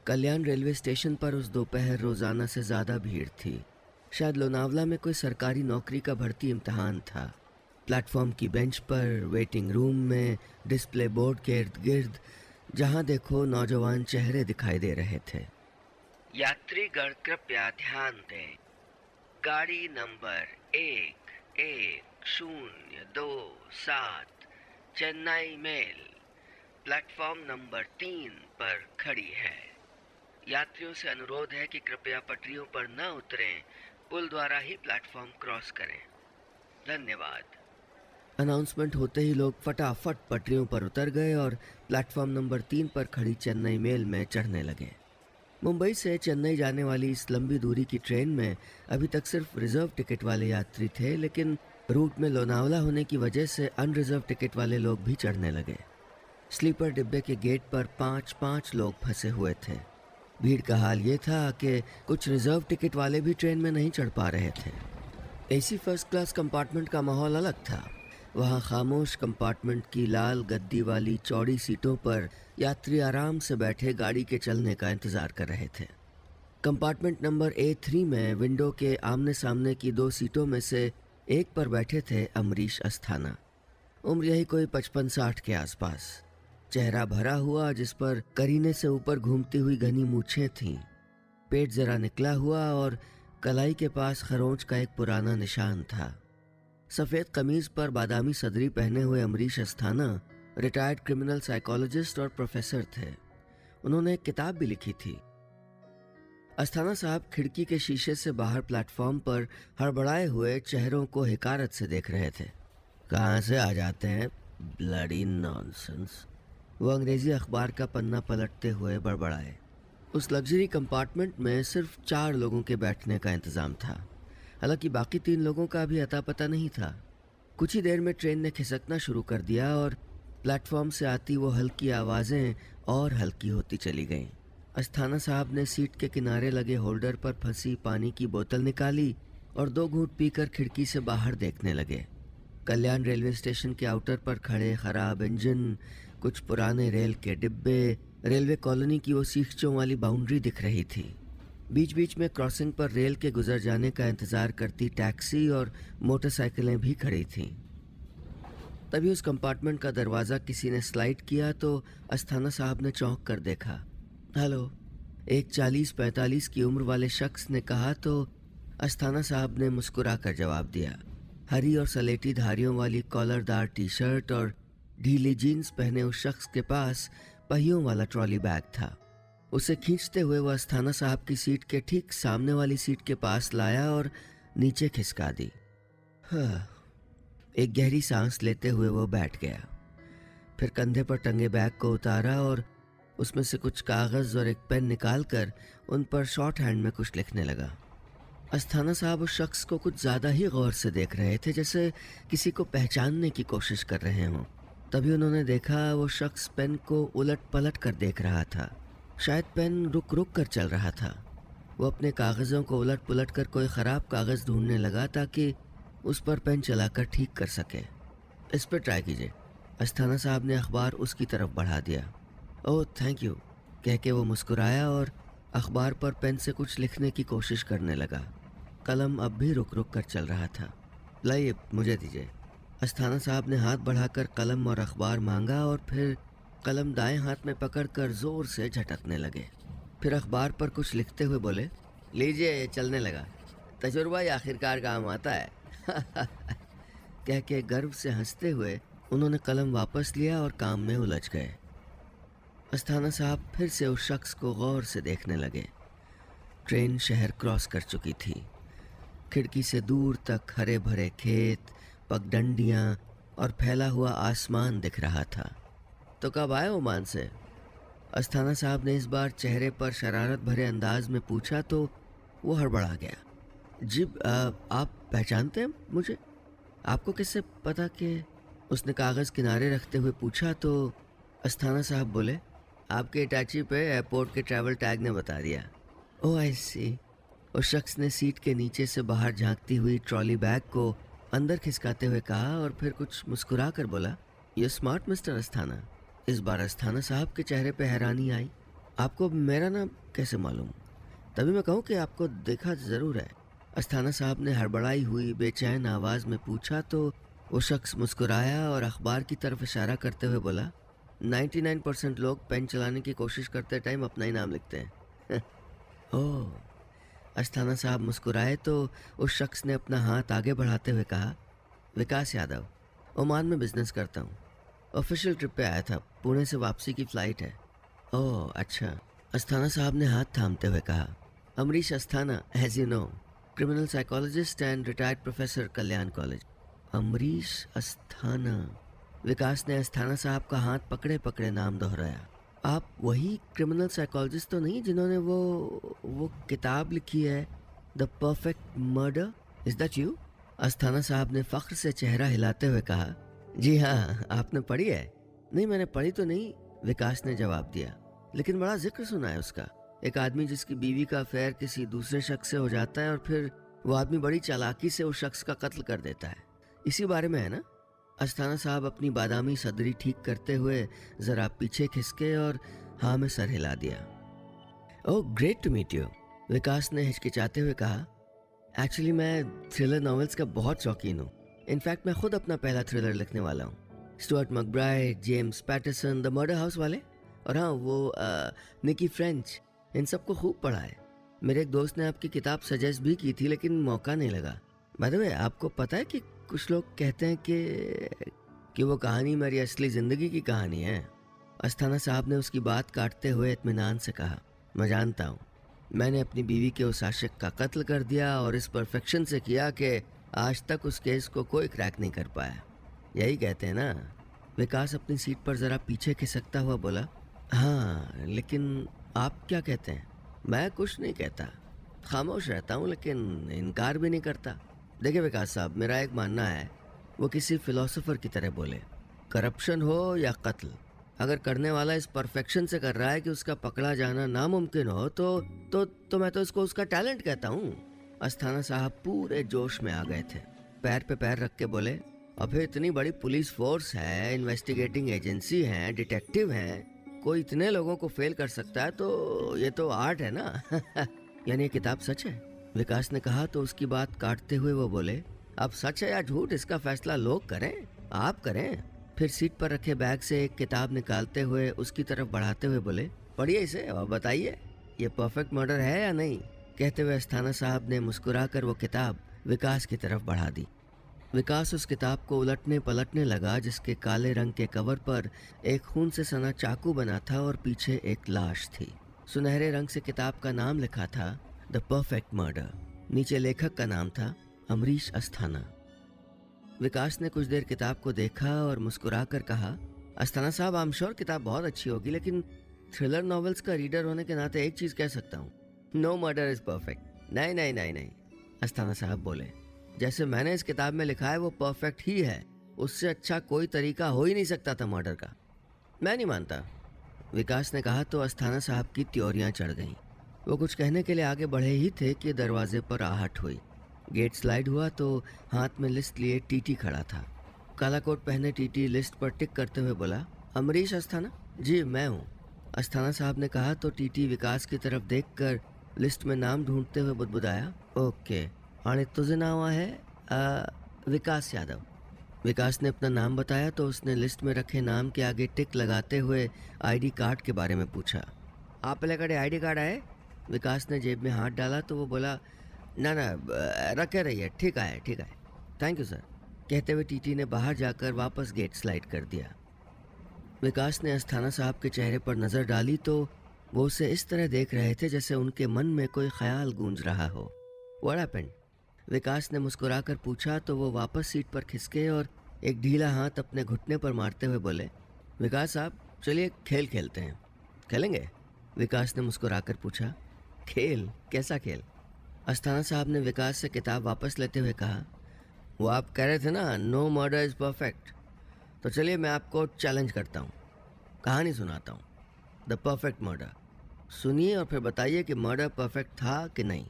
कल्याण railway station पर उस दोपहर रोजाना से ज्यादा भीड़ थी। शायद लोनावला में कोई सरकारी नौकरी का भर्ती इम्तिहान था। प्लेटफॉर्म की बेंच पर, वेटिंग रूम में, डिस्प्ले बोर्ड के इर्द गिर्द जहां देखो नौजवान चेहरे दिखाई दे रहे थे। यात्रीगण कृपया ध्यान दें, गाड़ी number 1127 Chennai mail platform number 3 पर खड़ी है। यात्रियों से अनुरोध है कि कृपया पटरियों पर न उतरें, पुल द्वारा ही प्लेटफॉर्म क्रॉस करें। धन्यवाद। अनाउंसमेंट होते ही लोग फटाफट पटरियों पर उतर गए और प्लेटफॉर्म नंबर 3 पर खड़ी चेन्नई मेल में चढ़ने लगे। मुंबई से चेन्नई जाने वाली इस लंबी दूरी की ट्रेन में अभी तक सिर्फ रिजर्व टिकट वाले यात्री थे, लेकिन रूट में लोनावला होने की वजह से अनरिजर्व टिकट वाले लोग भी चढ़ने लगे। स्लीपर डिब्बे के गेट पर 5-5 लोग फंसे हुए थे। भीड़ का हाल ये था कि कुछ रिजर्व टिकट वाले भी ट्रेन में नहीं चढ़ पा रहे थे। एसी फर्स्ट क्लास कंपार्टमेंट का माहौल अलग था। वहाँ खामोश कंपार्टमेंट की लाल गद्दी वाली चौड़ी सीटों पर यात्री आराम से बैठे गाड़ी के चलने का इंतजार कर रहे थे। कंपार्टमेंट नंबर A3 में विंडो के आमने सामने की 2 सीटों में से एक पर बैठे थे अमरीश अस्थाना। उम्र यही कोई 55-60 के आसपास। चेहरा भरा हुआ, जिस पर करीने से ऊपर घूमती हुई घनी मूछें थीं। पेट जरा निकला हुआ और कलाई के पास खरोंच का एक पुराना निशान था। सफेद कमीज पर बादामी सदरी पहने हुए Amrish Asthana retired criminal psychologist और प्रोफेसर थे। उन्होंने एक किताब भी लिखी थी। अस्थाना साहब खिड़की के शीशे से बाहर प्लेटफॉर्म पर हड़बड़ाए हुए चेहरों को हिकारत से देख रहे थे। कहाँ से आ जाते हैं, ब्लडी नॉनसेंस। वो अंग्रेजी अखबार का पन्ना पलटते हुए बड़बड़ाए। उस लग्जरी कंपार्टमेंट में सिर्फ 4 लोगों के बैठने का इंतजाम था। हालांकि बाकी 3 लोगों का भी अता पता नहीं था। कुछ ही देर में ट्रेन ने खिसकना शुरू कर दिया और प्लेटफॉर्म से आती वो हल्की आवाज़ें और हल्की होती चली गईं। अस्थाना साहब ने सीट के किनारे लगे होल्डर पर फंसी पानी की बोतल निकाली और 2 घूंट पीकर खिड़की से बाहर देखने लगे। कल्याण रेलवे स्टेशन के आउटर पर खड़े खराब इंजन, कुछ पुराने रेल के डिब्बे, रेलवे कॉलोनी की वो सीखचों वाली बाउंड्री दिख रही थी। बीच बीच में क्रॉसिंग पर रेल के गुजर जाने का इंतजार करती टैक्सी और मोटरसाइकिलें भी खड़ी थीं। तभी उस कंपार्टमेंट का दरवाज़ा किसी ने स्लाइड किया तो अस्थाना साहब ने चौंक कर देखा। हेलो, एक 40-45 की उम्र वाले शख्स ने कहा तो अस्थाना साहब ने मुस्कुरा कर जवाब दिया। हरी और सलेटी धारियों वाली कॉलरदार टी शर्ट और ढीली जीन्स पहने उस शख्स के पास पहियों वाला ट्रॉली बैग था। उसे खींचते हुए वह अस्थाना साहब की सीट के ठीक सामने वाली सीट के पास लाया और नीचे खिसका दी। एक गहरी सांस लेते हुए वो बैठ गया। फिर कंधे पर टंगे बैग को उतारा और उसमें से कुछ कागज और एक पेन निकालकर उन पर शॉर्ट हैंड में कुछ लिखने लगा। अस्थाना साहब उस शख्स को कुछ ज्यादा ही गौर से देख रहे थे, जैसे किसी को पहचानने की कोशिश कर रहे हों। तभी उन्होंने देखा वो शख्स पेन को उलट पलट कर देख रहा था। शायद पेन रुक रुक कर चल रहा था। वो अपने कागजों को उलट पुलट कर कोई ख़राब कागज़ ढूंढने लगा ताकि उस पर पेन चलाकर ठीक कर सके। इस पर ट्राई कीजिए। अस्थाना साहब ने अखबार उसकी तरफ बढ़ा दिया। ओह थैंक यू, कह के वो मुस्कुराया और अखबार पर पेन से कुछ लिखने की कोशिश करने लगा। कलम अब भी रुक रुक कर चल रहा था। लाइए, मुझे दीजिए। अस्थाना साहब ने हाथ बढ़ाकर कलम और अखबार मांगा और फिर कलम दाएं हाथ में पकड़कर जोर से झटकने लगे। फिर अखबार पर कुछ लिखते हुए बोले, लीजिए, ये चलने लगा। तजुर्बा ही आखिरकार काम आता है। कह के गर्व से हंसते हुए उन्होंने कलम वापस लिया और काम में उलझ गए। अस्थाना साहब फिर से उस शख्स को गौर से देखने लगे। ट्रेन शहर क्रॉस कर चुकी थी। खिड़की से दूर तक हरे भरे खेत, पगडंडियां और फैला हुआ आसमान दिख रहा था। तो कब आए ओमान से? अस्थाना साहब ने इस बार चेहरे पर शरारत भरे अंदाज में पूछा तो वो हड़बड़ा गया। जी, आप पहचानते हैं मुझे? आपको किससे पता कि? उसने कागज़ किनारे रखते हुए पूछा तो अस्थाना साहब बोले, आपके इटाची पे एयरपोर्ट के ट्रैवल टैग ने बता दिया। ओह आई सी। उस शख्स ने सीट के नीचे से बाहर झांकती हुई ट्रॉली बैग को अंदर खिसकाते हुए कहा और फिर कुछ मुस्कुरा कर बोला, यू स्मार्ट मिस्टर अस्थाना। इस बार अस्थाना साहब के चेहरे पे हैरानी आई। आपको मेरा नाम कैसे मालूम? तभी मैं कहूँ कि आपको देखा ज़रूर है। अस्थाना साहब ने हड़बड़ाई हुई बेचैन आवाज़ में पूछा तो वो शख्स मुस्कुराया और अखबार की तरफ इशारा करते हुए बोला, 99% लोग पेन चलाने की कोशिश करते टाइम अपना ही नाम लिखते हैं। ओह! अस्थाना साहब मुस्कुराए तो उस शख्स ने अपना हाथ आगे बढ़ाते हुए कहा, विकास यादव, ओमान में बिजनेस करता हूँ। ऑफिशियल ट्रिप पे आया था, पुणे से वापसी की फ़्लाइट है। ओह अच्छा। अस्थाना साहब ने हाथ थामते हुए कहा, Amrish Asthana, as you know, criminal psychologist and retired professor, Kalyan college. Amrish Asthana. Vikas ने अस्थाना साहब का हाथ पकड़े पकड़े नाम दोहराया। आप वही क्रिमिनल साइकोलॉजिस्ट तो नहीं जिन्होंने वो किताब लिखी है, the perfect murder? Is that you? Asthana साहब ने फख्र से चेहरा हिलाते हुए कहा, जी हाँ, आपने पढ़ी है? नहीं, मैंने पढ़ी तो नहीं, विकास ने जवाब दिया, लेकिन बड़ा जिक्र सुना है उसका। एक आदमी जिसकी बीवी का अफेयर किसी दूसरे शख्स से हो जाता है और फिर वो आदमी बड़ी चालाकी से उस शख्स का कत्ल कर देता है। इसी बारे में है ना? अस्थाना साहब अपनी बादामी सदरी ठीक करते हुए जरा पीछे खिसके और हाँ में सर हिला दिया। Oh great to meet you, Vikas ने हिचकिचाते हुए कहा। एक्चुअली मैं थ्रिलर नॉवेल्स का बहुत शौकीन हूँ। इनफैक्ट मैं खुद अपना पहला थ्रिलर लिखने वाला हूँ। Stuart McBride, James Patterson, the murder house वाले, और हाँ वो निकी फ्रेंच, इन सबको खूब पढ़ा है। मेरे एक दोस्त ने आपकी किताब सजेस्ट भी की थी लेकिन मौका नहीं लगा। बाय द वे, आपको पता है कि कुछ लोग कहते हैं कि वो कहानी मेरी असली ज़िंदगी की कहानी है। अस्थाना साहब ने उसकी बात काटते हुए इत्मीनान से कहा, मैं जानता हूँ, मैंने अपनी बीवी के उस आशिक का कत्ल कर दिया और इस परफेक्शन से किया कि आज तक उस केस को कोई क्रैक नहीं कर पाया। यही कहते हैं ना? विकास अपनी सीट पर ज़रा पीछे खिसकता हुआ बोला, हाँ लेकिन आप क्या कहते हैं? मैं कुछ नहीं कहता, खामोश रहता हूँ, लेकिन इनकार भी नहीं करता। देखिए विकास साहब, मेरा एक मानना है, वो किसी फिलोसोफर की तरह बोले, करप्शन हो या कत्ल, अगर करने वाला इस परफेक्शन से कर रहा है कि उसका पकड़ा जाना नामुमकिन हो तो मैं तो इसको उसका टैलेंट कहता हूँ। अस्थाना साहब पूरे जोश में आ गए थे, पैर पे पैर रख के बोले, और फिर इतनी बड़ी पुलिस फोर्स है, इन्वेस्टिगेटिंग एजेंसी है, डिटेक्टिव हैं, कोई इतने लोगों को फेल कर सकता है तो ये तो आर्ट है ना। यानी ये किताब सच है? विकास ने कहा तो उसकी बात काटते हुए वो बोले, अब सच है या झूठ इसका फैसला लोग करें, आप करें। फिर सीट पर रखे बैग से एक किताब निकालते हुए उसकी तरफ बढ़ाते हुए बोले, पढ़िए इसे और बताइए ये परफेक्ट मर्डर है या नहीं। कहते हुए अस्थाना साहब ने मुस्कुराकर वो किताब विकास की तरफ बढ़ा दी। विकास उस किताब को उलटने पलटने लगा जिसके काले रंग के कवर पर एक खून से सना चाकू बना था और पीछे एक लाश थी। सुनहरे रंग से किताब का नाम लिखा था, द परफेक्ट मर्डर। नीचे लेखक का नाम था अमरीश अस्थाना। विकास ने कुछ देर किताब को देखा और मुस्कुराकर कहा, अस्थाना साहब, आई एम श्योर किताब बहुत अच्छी होगी, लेकिन थ्रिलर नॉवेल्स का रीडर होने के नाते एक चीज कह सकता हूँ, नो मर्डर इज परफेक्ट। नहीं नहीं नहीं नहीं, अस्थाना साहब बोले, जैसे मैंने इस किताब में लिखा है वो परफेक्ट ही है, उससे अच्छा कोई तरीका हो ही नहीं सकता था मर्डर का। मैं नहीं मानता, विकास ने कहा तो अस्थाना साहब की त्योरियां चढ़ गईं। वो कुछ कहने के लिए आगे बढ़े ही थे कि दरवाजे पर आहट हुई। गेट स्लाइड हुआ तो हाथ में लिस्ट लिए टीटी खड़ा था। काला कोट पहने टीटी लिस्ट पर टिक करते हुए बोला, अमरीश अस्थाना? जी मैं हूँ, अस्थाना साहब ने कहा तो टीटी विकास की तरफ देखकर लिस्ट में नाम ढूंढते हुए बुदबुदाया, ओके, आणि तुझे नाव है विकास यादव। विकास ने अपना नाम बताया तो उसने लिस्ट में रखे नाम के आगे टिक लगाते हुए आईडी कार्ड के बारे में पूछा। आपल्याकडे आईडी कार्ड है? विकास ने जेब में हाथ डाला तो वो बोला, ना ना रखे रहिए, ठीक है ठीक है, थैंक यू सर। कहते हुए टीटी ने बाहर जाकर वापस गेट स्लाइड कर दिया। विकास ने अस्थाना साहब के चेहरे पर नज़र डाली तो वो उसे इस तरह देख रहे थे जैसे उनके मन में कोई ख्याल गूंज रहा हो। What happened? विकास ने मुस्कुराकर पूछा तो वो वापस सीट पर खिसके और एक ढीला हाथ अपने घुटने पर मारते हुए बोले, विकास साहब, चलिए खेल खेलते हैं। खेलेंगे? विकास ने मुस्कुराकर पूछा। खेल? कैसा खेल? अस्थाना साहब ने विकास से किताब वापस लेते हुए कहा, वो आप कह रहे थे ना, नो मर्डर इज़ परफेक्ट, तो चलिए मैं आपको चैलेंज करता हूँ, कहानी सुनाता हूँ, द परफेक्ट मर्डर। सुनिए और फिर बताइए कि मर्डर परफेक्ट था कि नहीं,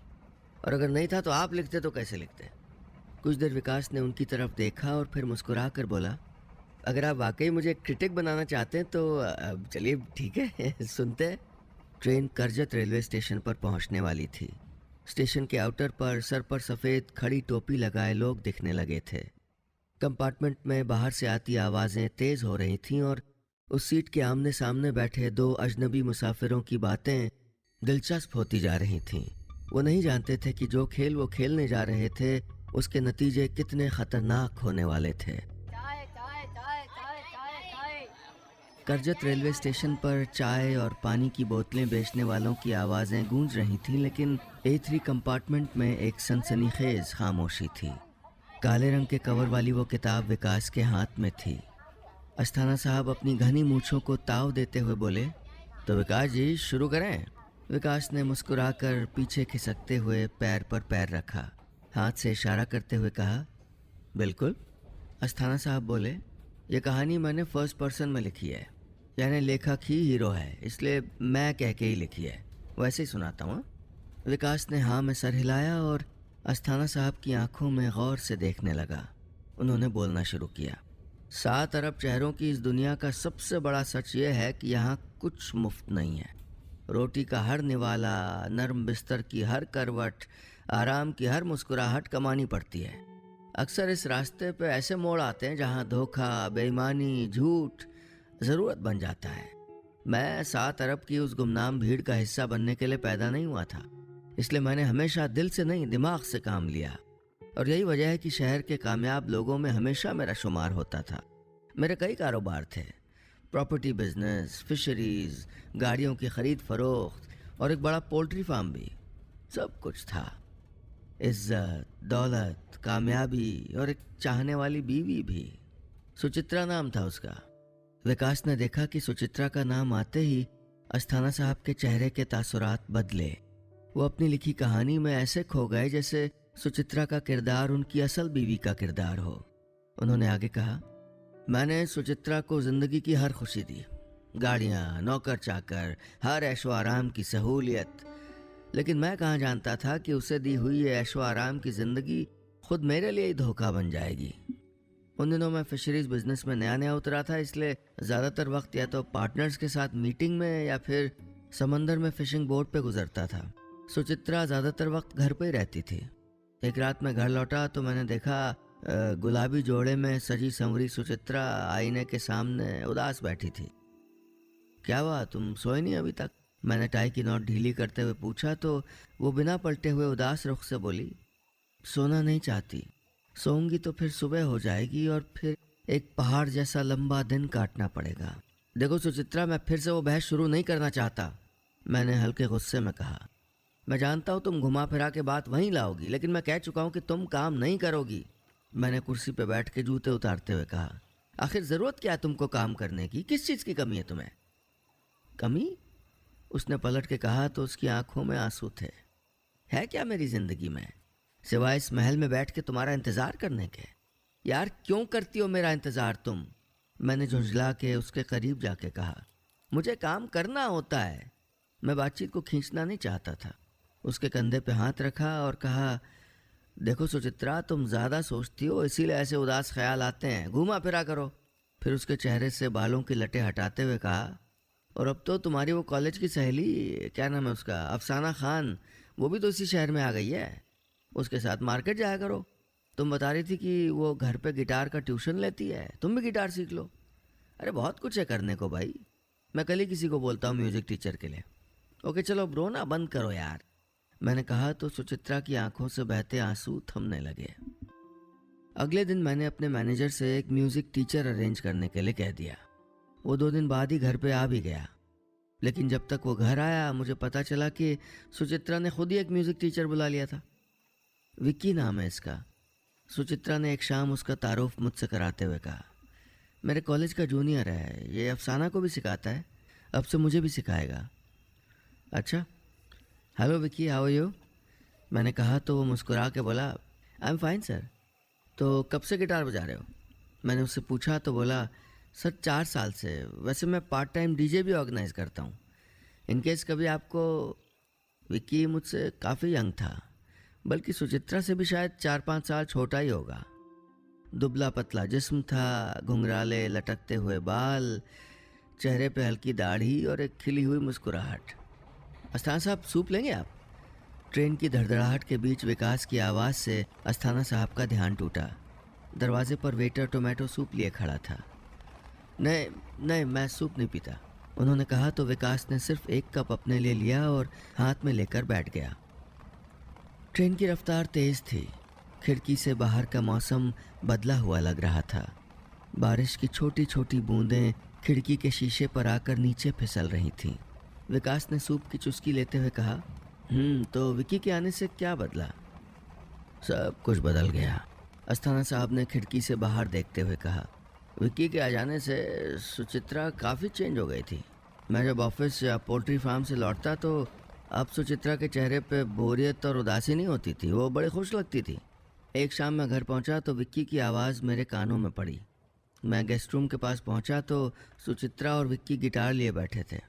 और अगर नहीं था तो आप लिखते तो कैसे लिखते। कुछ देर विकास ने उनकी तरफ देखा और फिर मुस्कुरा कर बोला, अगर आप वाकई मुझे क्रिटिक बनाना चाहते हैं तो चलिए ठीक है, सुनते हैं। ट्रेन करजत रेलवे स्टेशन पर पहुंचने वाली थी। स्टेशन के आउटर पर सर पर सफ़ेद खड़ी टोपी लगाए लोग दिखने लगे थे। कंपार्टमेंट में बाहर से आती आवाज़ें तेज़ हो रही थीं और उस सीट के आमने सामने बैठे दो अजनबी मुसाफिरों की बातें दिलचस्प होती जा रही थीं। वो नहीं जानते थे कि जो खेल वो खेलने जा रहे थे उसके नतीजे कितने ख़तरनाक होने वाले थे। करजत रेलवे स्टेशन पर चाय और पानी की बोतलें बेचने वालों की आवाज़ें गूंज रही थीं, लेकिन A3 कंपार्टमेंट में एक सनसनीखेज खामोशी थी। काले रंग के कवर वाली वो किताब विकास के हाथ में थी। अस्थाना साहब अपनी घनी मूंछों को ताव देते हुए बोले, तो विकास जी शुरू करें। विकास ने मुस्कुराकर पीछे खिसकते हुए पैर पर पैर रखा, हाथ से इशारा करते हुए कहा, बिल्कुल। अस्थाना साहब बोले, ये कहानी मैंने फर्स्ट पर्सन में लिखी है, यानी लेखक ही हीरो है, इसलिए मैं कह के ही लिखी है, वैसे ही सुनाता हूँ। विकास ने हाँ में सर हिलाया और अस्थाना साहब की आंखों में गौर से देखने लगा। उन्होंने बोलना शुरू किया। 7 अरब चेहरों की इस दुनिया का सबसे बड़ा सच ये है कि यहाँ कुछ मुफ्त नहीं है। रोटी का हर निवाला, नरम बिस्तर की हर करवट, आराम की हर मुस्कुराहट कमानी पड़ती है। अक्सर इस रास्ते पे ऐसे मोड़ आते हैं जहाँ धोखा, बेईमानी, झूठ ज़रूरत बन जाता है। मैं 7 अरब की उस गुमनाम भीड़ का हिस्सा बनने के लिए पैदा नहीं हुआ था, इसलिए मैंने हमेशा दिल से नहीं दिमाग से काम लिया, और यही वजह है कि शहर के कामयाब लोगों में हमेशा मेरा शुमार होता था। मेरे कई कारोबार थे, प्रॉपर्टी बिजनेस, फिशरीज, गाड़ियों की खरीद फरोख्त और एक बड़ा पोल्ट्री फार्म भी। सब कुछ था, इज्जत, दौलत, कामयाबी और एक चाहने वाली बीवी भी। सुचित्रा नाम था उसका। विकास ने देखा कि सुचित्रा का नाम आते ही अस्थाना साहब के चेहरे के तासुरात बदले। वो अपनी लिखी कहानी में ऐसे खो गए जैसे सुचित्रा का किरदार उनकी असल बीवी का किरदार हो। उन्होंने आगे कहा, मैंने सुचित्रा को जिंदगी की हर खुशी दी, गाड़ियाँ, नौकर चाकर, हर ऐशो आराम की सहूलियत, लेकिन मैं कहाँ जानता था कि उसे दी हुई ये ऐशो आराम की जिंदगी खुद मेरे लिए ही धोखा बन जाएगी। उन दिनों मैं फिशरीज बिजनेस में नया नया उतरा था, इसलिए ज़्यादातर वक्त या तो पार्टनर्स के साथ मीटिंग में या फिर समंदर में फिशिंग बोट पे गुजरता था। सुचित्रा ज़्यादातर वक्त घर पे ही रहती थी। एक रात मैं घर लौटा तो मैंने देखा गुलाबी जोड़े में सजी संवरी सुचित्रा आईने के सामने उदास बैठी थी। क्या हुआ, तुम सोए नहीं अभी तक? मैंने टाई की नोट ढीली करते हुए पूछा तो वो बिना पलटे हुए उदास रुख से बोली, सोना नहीं चाहती, सोऊंगी तो फिर सुबह हो जाएगी और फिर एक पहाड़ जैसा लंबा दिन काटना पड़ेगा। देखो सुचित्रा, मैं फिर से वो बहस शुरू नहीं करना चाहता, मैंने हल्के गुस्से में कहा। मैं जानता हूँ तुम घुमा फिरा के बात वहीं लाओगी, लेकिन मैं कह चुका हूँ कि तुम काम नहीं करोगी, मैंने कुर्सी पे बैठ के जूते उतारते हुए कहा। आखिर ज़रूरत क्या है तुमको काम करने की? किस चीज़ की कमी है तुम्हें? कमी? उसने पलट के कहा तो उसकी आंखों में आंसू थे। है क्या मेरी ज़िंदगी में, सिवाय इस महल में बैठ के तुम्हारा इंतज़ार करने के? यार क्यों करती हो मेरा इंतज़ार तुम? मैंने झुंझला के उसके करीब जाके कहा। मुझे काम करना होता है। मैं बातचीत को खींचना नहीं चाहता था। उसके कंधे पे हाथ रखा और कहा, देखो सुचित्रा, तुम ज़्यादा सोचती हो इसीलिए ऐसे उदास ख्याल आते हैं, घूमा फिरा करो। फिर उसके चेहरे से बालों की लटें हटाते हुए कहा, और अब तो तुम्हारी वो कॉलेज की सहेली, क्या नाम है उसका, अफसाना खान, वो भी तो इसी शहर में आ गई है, उसके साथ मार्केट जाया करो। तुम बता रही थी कि वो घर पे गिटार का ट्यूशन लेती है, तुम भी गिटार सीख लो। अरे बहुत कुछ है करने को भाई, मैं कल ही किसी को बोलता हूँ म्यूज़िक टीचर के लिए। ओके चलो ब्रो, ना बंद करो यार, मैंने कहा तो सुचित्रा की आंखों से बहते आंसू थमने लगे। अगले दिन मैंने अपने मैनेजर से एक म्यूज़िक टीचर अरेंज करने के लिए कह दिया। वो 2 दिन बाद ही घर पे आ भी गया, लेकिन जब तक वो घर आया मुझे पता चला कि सुचित्रा ने खुद ही एक म्यूज़िक टीचर बुला लिया था। विक्की नाम है इसका। सुचित्रा ने एक शाम उसका तारुफ मुझसे कराते हुए कहा, मेरे कॉलेज का जूनियर है, ये अफसाना को भी सिखाता है, अब से मुझे भी सिखाएगा। अच्छा, hello Vicky, how are you? मैंने कहा तो वो मुस्कुरा के बोला, आई एम फाइन सर। तो कब से गिटार बजा रहे हो? मैंने उससे पूछा तो बोला, सर 4 साल से, वैसे मैं पार्ट टाइम डीजे भी ऑर्गेनाइज करता हूँ, इन केस कभी आपको। विक्की मुझसे काफ़ी यंग था, बल्कि सुचित्रा से भी शायद 4-5 साल छोटा ही होगा। दुबला पतला जिस्म था, घुंघराले लटकते हुए बाल, चेहरे पे हल्की दाढ़ी और एक खिली हुई मुस्कुराहट। अस्थाना साहब सूप लेंगे आप? ट्रेन की धड़धड़ाहट के बीच विकास की आवाज़ से अस्थाना साहब का ध्यान टूटा। दरवाजे पर वेटर टोमेटो सूप लिए खड़ा था। नहीं नहीं, मैं सूप नहीं पीता, उन्होंने कहा तो विकास ने सिर्फ एक कप अपने लिए लिया और हाथ में लेकर बैठ गया। ट्रेन की रफ्तार तेज थी। खिड़की से बाहर का मौसम बदला हुआ लग रहा था। बारिश की छोटी छोटी बूंदें खिड़की के शीशे पर आकर नीचे फिसल रही थीं। विकास ने सूप की चुस्की लेते हुए कहा, तो विक्की के आने से क्या बदला? सब कुछ बदल गया, अस्थाना साहब ने खिड़की से बाहर देखते हुए कहा। विक्की के आ जाने से सुचित्रा काफ़ी चेंज हो गई थी। मैं जब ऑफिस या पोल्ट्री फार्म से लौटता तो अब सुचित्रा के चेहरे पे बोरियत और उदासी नहीं होती थी, वो बड़ी खुश लगती थी। एक शाम मैं घर पहुंचा तो विक्की की आवाज़ मेरे कानों में पड़ी। मैं गेस्ट रूम के पास पहुंचा तो सुचित्रा और विक्की गिटार लिए बैठे थे।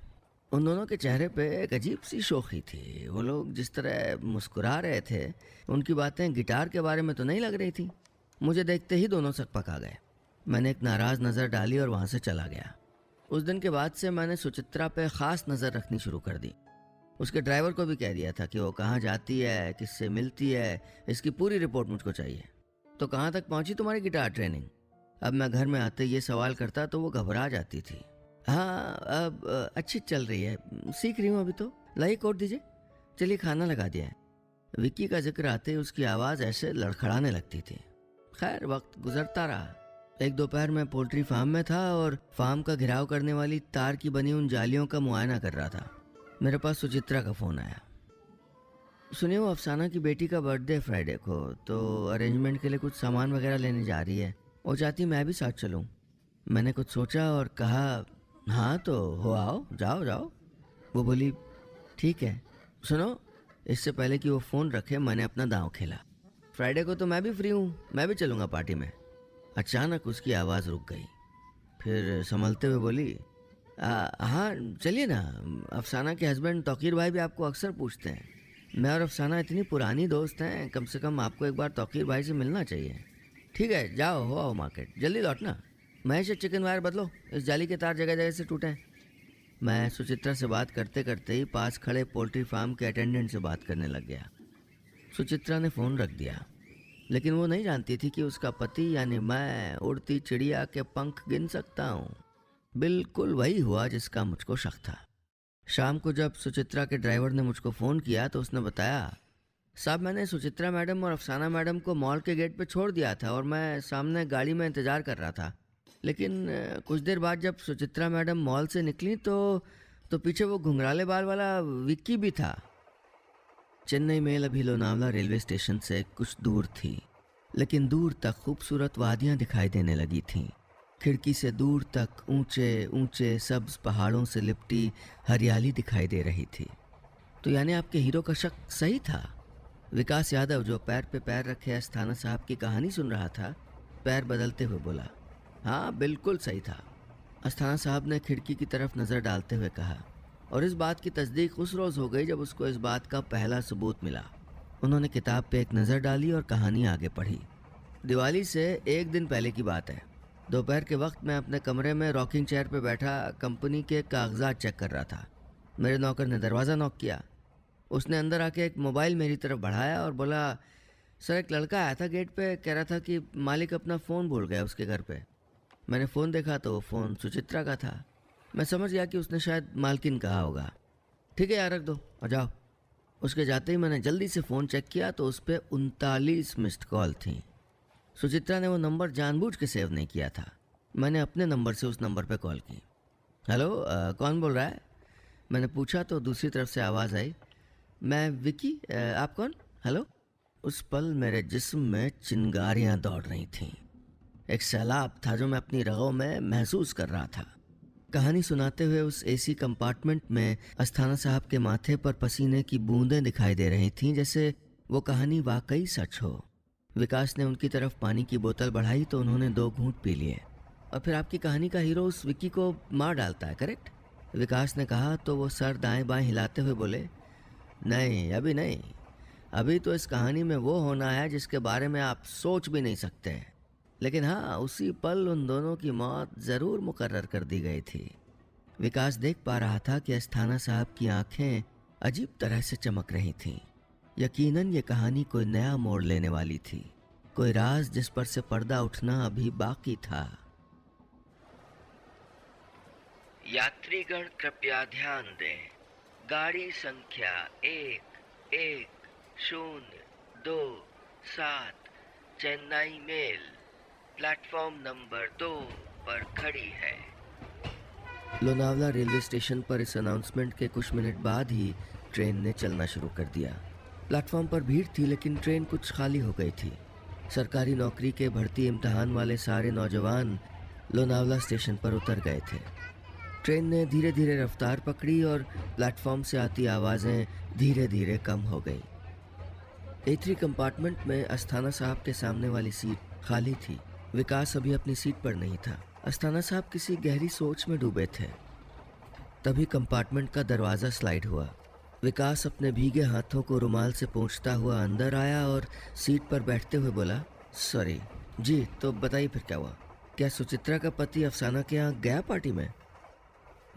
उन दोनों के चेहरे पे एक अजीब सी शोखी थी। वो लोग जिस तरह मुस्कुरा रहे थे, उनकी बातें गिटार के बारे में तो नहीं लग रही थी। मुझे देखते ही दोनों सकपक आ गए। मैंने एक नाराज़ नज़र डाली और वहाँ से चला गया। उस दिन के बाद से मैंने सुचित्रा पे ख़ास नज़र रखनी शुरू कर दी। उसके ड्राइवर को भी कह दिया था कि वो कहाँ जाती है, किससे मिलती है, इसकी पूरी रिपोर्ट मुझको चाहिए। तो कहाँ तक पहुँची तुम्हारी गिटार ट्रेनिंग? अब मैं घर में आते ये सवाल करता तो वो घबरा जाती थी। हाँ, अब अच्छी चल रही है, सीख रही हूँ अभी तो। लाइए कोट दीजिए, चलिए खाना लगा दिया है। विक्की का जिक्र आते ही उसकी आवाज़ ऐसे लड़खड़ाने लगती थी। खैर वक्त गुजरता रहा। एक दोपहर में पोल्ट्री फार्म में था और फार्म का घेराव करने वाली तार की बनी उन जालियों का मुआयना कर रहा था। मेरे पास सुचित्रा का फ़ोन आया। सुनिए, वो अफसाना की बेटी का बर्थडे फ्राइडे को, तो अरेंजमेंट के लिए कुछ सामान वगैरह लेने जा रही है। वो चाहती मैं भी साथ चलूं। मैंने कुछ सोचा और कहा, हाँ तो हो आओ, जाओ जाओ। वो बोली, ठीक है। सुनो, इससे पहले कि वो फ़ोन रखे मैंने अपना दांव खेला। फ्राइडे को तो मैं भी फ्री हूँ, मैं भी चलूँगा पार्टी में। अचानक उसकी आवाज़ रुक गई। फिर संभलते हुए बोली, हाँ चलिए ना, अफसाना के हस्बैंड तौकीर भाई भी आपको अक्सर पूछते हैं। मैं और अफसाना इतनी पुरानी दोस्त हैं, कम से कम आपको एक बार तौकीर भाई से मिलना चाहिए। ठीक है, जाओ हो आओ मार्केट, जल्दी लौटना। महेश चिकन वायर बदलो, इस जाली के तार जगह जगह से टूटे हैं। मैं सुचित्रा से बात करते करते ही पास खड़े पोल्ट्री फार्म के अटेंडेंट से बात करने लग गया। सुचित्रा ने फ़ोन रख दिया, लेकिन वो नहीं जानती थी कि उसका पति यानी मैं उड़ती चिड़िया के पंख गिन सकता हूँ। बिल्कुल वही हुआ जिसका मुझको शक था। शाम को जब सुचित्रा के ड्राइवर ने मुझको फ़ोन किया तो उसने बताया, साहब मैंने सुचित्रा मैडम और अफसाना मैडम को मॉल के गेट पे छोड़ दिया था और मैं सामने गाड़ी में इंतज़ार कर रहा था। लेकिन कुछ देर बाद जब सुचित्रा मैडम मॉल से निकली तो पीछे वो घुंघराले बाल वाला विक्की भी था। चेन्नई मेल अभी लोनावला रेलवे स्टेशन से कुछ दूर थी, लेकिन दूर तक खूबसूरत वादियाँ दिखाई देने लगी थीं। खिड़की से दूर तक ऊंचे ऊंचे सब्ज पहाड़ों से लिपटी हरियाली दिखाई दे रही थी। तो यानी आपके हीरो का शक सही था? विकास यादव, जो पैर पे पैर रखे अस्थाना साहब की कहानी सुन रहा था, पैर बदलते हुए बोला, हाँ बिल्कुल सही था। अस्थाना साहब ने खिड़की की तरफ नज़र डालते हुए कहा, और इस बात की तस्दीक उस रोज़ हो गई जब उसको इस बात का पहला सबूत मिला। उन्होंने किताब पे एक नज़र डाली और कहानी आगे पढ़ी। दिवाली से एक दिन पहले की बात है। दोपहर के वक्त मैं अपने कमरे में रॉकिंग चेयर पे बैठा कंपनी के कागजात चेक कर रहा था। मेरे नौकर ने दरवाज़ा नॉक किया। उसने अंदर आके एक मोबाइल मेरी तरफ बढ़ाया और बोला, सर एक लड़का आया था गेट पे, कह रहा था कि मालिक अपना फ़ोन भूल गया उसके घर पे। मैंने फ़ोन देखा तो फ़ोन सुचित्रा का था। मैं समझ गया कि उसने शायद मालकिन कहा होगा। ठीक है यार, रख दो और जाओ। उसके जाते ही मैंने जल्दी से फ़ोन चेक किया तो उस पर 39 मिस्ड कॉल थी। सुचित्रा ने वो नंबर जानबूझ के सेव नहीं किया था। मैंने अपने नंबर से उस नंबर पे कॉल की। हेलो, कौन बोल रहा है? मैंने पूछा तो दूसरी तरफ से आवाज़ आई, मैं विकी, आप कौन? हेलो। उस पल मेरे जिस्म में चिंगारियां दौड़ रही थीं। एक सैलाब था जो मैं अपनी रगों में महसूस कर रहा था। कहानी सुनाते हुए उस एसी कंपार्टमेंट में अस्थाना साहब के माथे पर पसीने की बूंदें दिखाई दे रही थीं, जैसे वो कहानी वाकई सच हो। विकास ने उनकी तरफ पानी की बोतल बढ़ाई तो उन्होंने 2 घूंट पी लिए। और फिर आपकी कहानी का हीरो उस विक्की को मार डालता है, करेक्ट? विकास ने कहा तो वो सर दाएं बाएं हिलाते हुए बोले, नहीं अभी नहीं। अभी तो इस कहानी में वो होना है जिसके बारे में आप सोच भी नहीं सकते। लेकिन हाँ, उसी पल उन दोनों की मौत ज़रूर मुकर्रर कर दी गई थी। विकास देख पा रहा था कि अस्थाना साहब की आंखें अजीब तरह से चमक रही थीं। यकीनन ये कहानी कोई नया मोड़ लेने वाली थी, कोई राज जिस पर से पर्दा उठना अभी बाकी था। यात्रीगण कृपया ध्यान दें। गाड़ी संख्या 1102 चेन्नई मेल प्लेटफॉर्म नंबर 2 पर खड़ी है। लोनावला रेलवे स्टेशन पर इस अनाउंसमेंट के कुछ मिनट बाद ही ट्रेन ने चलना शुरू कर दिया। प्लेटफॉर्म पर भीड़ थी, लेकिन ट्रेन कुछ खाली हो गई थी। सरकारी नौकरी के भर्ती इम्तिहान वाले सारे नौजवान लोनावला स्टेशन पर उतर गए थे। ट्रेन ने धीरे धीरे रफ्तार पकड़ी और प्लेटफॉर्म से आती आवाज़ें धीरे धीरे कम हो गईं। A3 कंपार्टमेंट में अस्थाना साहब के सामने वाली सीट खाली थी। विकास अभी अपनी सीट पर नहीं था। अस्थाना साहब किसी गहरी सोच में डूबे थे। तभी कंपार्टमेंट का दरवाज़ा स्लाइड हुआ। विकास अपने भीगे हाथों को रुमाल से पोंछता हुआ अंदर आया और सीट पर बैठते हुए बोला, सॉरी जी। तो बताइए फिर क्या हुआ? क्या सुचित्रा का पति अफसाना के यहाँ गया पार्टी में?